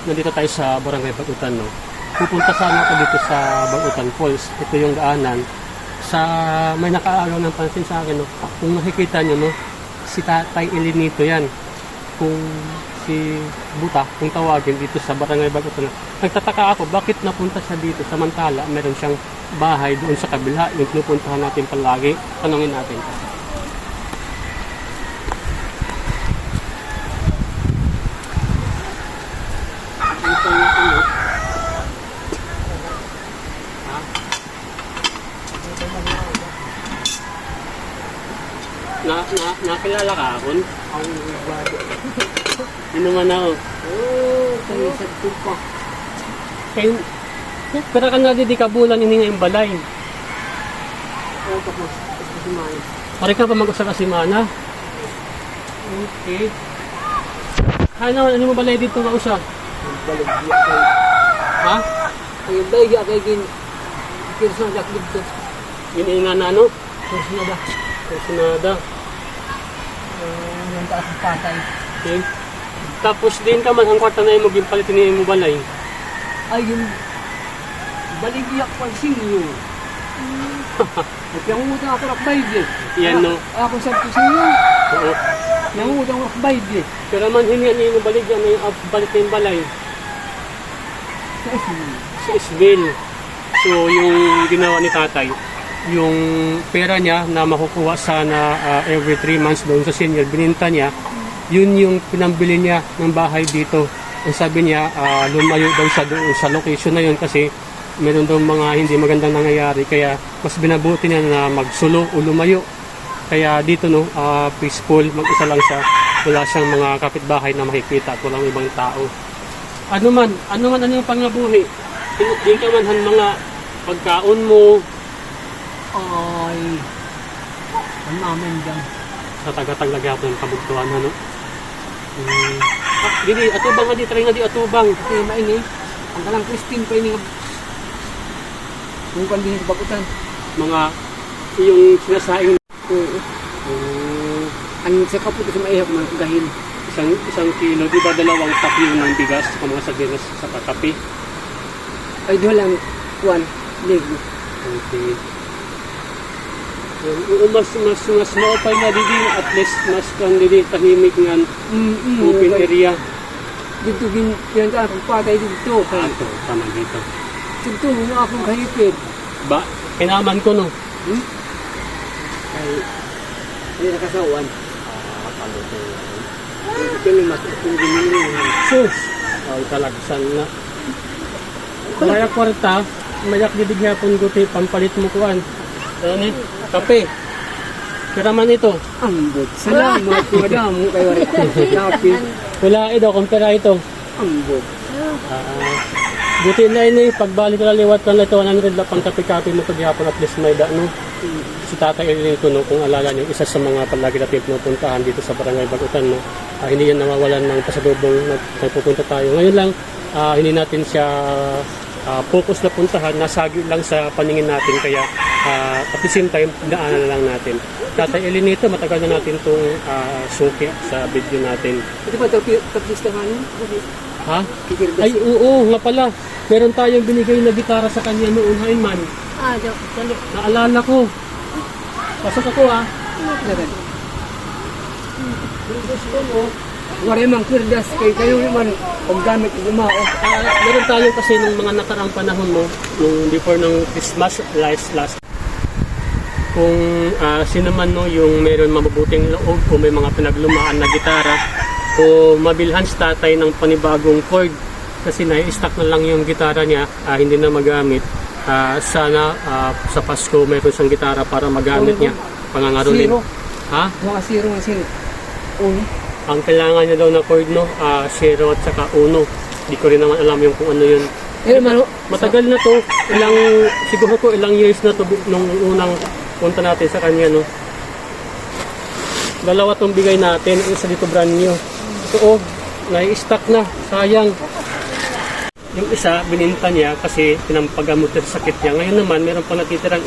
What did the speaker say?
nandito tayo sa Barangay Bagutan, no? Pupunta sana ako dito sa Bagutan Falls. Ito yung daanan. May nakaagaw ng pansin sa akin, no? Kung nakikita nyo, no? Si Tatay Elinito yan. Kung si Buta, kung tawagin dito sa Barangay Bagutan. Nagtataka ako, bakit napunta siya dito? Samantala, meron siyang bahay doon sa kabila. Yung pinupuntahan natin palagi. Tanungin natin. Nakilala ka akon? Ang bado. Yun naman ako. Oo, kayo sa tupa. Kayo, pero ka na di kabulan ini nga yung balay. Oo, tapos kumain. Pare ka pa mag-usa ka si Mana? Okay. Ano mo balay dito nga usa? Baligya kayo. Ha? Kayo baligya kayo gin. Kirsa na daklig ko. Yun nga na ano? Kirsa na da. Personada. Yung taas ng patay. Okay. Tapos din ka man, ang kwarta na yung mag-impalitin niya mo balay. Ay, yung baligya ko ang sinyo. Nagkangutang ako rakbay di. Yan no? Ako sa sinyo. Oo. Nangutang ako rakbay di. Pero man hindi niya yung balik yan, yung balik na yung balay. Sa sinyo. Sa Isbel. So yung ginawa ni tatay, yung pera niya na makukuha sana every 3 months doon sa senior, bininta niya, yun yung pinambili niya ng bahay dito. Ang sabi niya, lumayo daw siya doon sa location na yun kasi meron daw mga hindi magandang nangyayari, kaya mas binabuti niya na magsulo o lumayo. Kaya dito no, peaceful, mag-isa lang siya, wala siyang mga kapitbahay na makikita at walang ibang tao. Ano yung pangabuhi? Hindi ka man mga pagkaon mo, Ay, ang namin dyan. sa taga-taglag yato ng kabugtuan, ano? Dili, atubang nga di, try nga di atubang. Kasi maini, ang kalang Christine pa ini. Kung pandin sa Bagutan. Mga, yung sinasaing, Oo. Ang sa kaputo sa maihap mga gahin. isang kilo, di ba 2 tapyo ng bigas, sa mga saginas sa kakapi? Ay, doon lang, kuwan, ligo. Okay. Mas maupay na didi, at least mas kang didi, tahimik nga, open area. Dito ginagawa akong patay dito. Ito, tama dito. Dito mo akong kahipid. Ba, kinaman ko no? Ay, hindi nakasawan. Ito yung matutong ginili. Sus! Ang talagsan na. Maya kwarta, mayak didig hapon guti, pampalit mo kuan. Ano ni? Kape. Kiraman ito. Ambot. Salamat, madam. Kayo rin. Lapit. Wala daw, kumpira ito. Ambot. Buti na ini, pagbalik na liwat lang ito, 100 lang pang kape-kape mo paghihapon at least may no? Si Tatay Elinito, no, kung alala niyo, isa sa mga palagi natin pinupuntahan dito sa Barangay Bagutan, no? Hindi yan nawawalan ng pasadubong nagpupunta tayo. Ngayon lang, hindi natin siya focus na puntahan, nasagi lang sa paningin natin, kaya at the same time, daanan lang natin. Tatay Elinito, matagal na natin itong suki sa video natin. Ito ba tapistahan? Ha? Ay, oo, nga pala. Meron tayong binigay na gitara sa kanya noon, Hainman. Dali. Naalala ko. Pasok ako, ha? Dagan. Gusto mo, wari mang kwirdas kayo naman paggamit ng gumao. Meron tayo kasi nung mga nakarang panahon mo, nung before ng Christmas last. Kung sino man no, yung meron mabubuting loob o may mga pinaglumaan na gitara o mabilhan sa tatay ng panibagong chord kasi na-stock na lang yung gitara niya, hindi na magamit. Sana sa Pasko mayroon siyang gitara para magamit niya, pangangarolin. Zero. Ha? Mga zero nga zero. Uno. Ang kailangan niya daw na chord, no, 0 at saka 1. Di ko rin naman alam yung kung ano yun. Matagal na to, siguro ko ilang years na to nung unang punta natin sa kanya, no. 2 tong bigay natin, isa dito brand new. Ito, nai-stock na, sayang. Yung isa, bininta niya kasi pinampagamot sa sakit niya. Ngayon naman, meron pa natitirang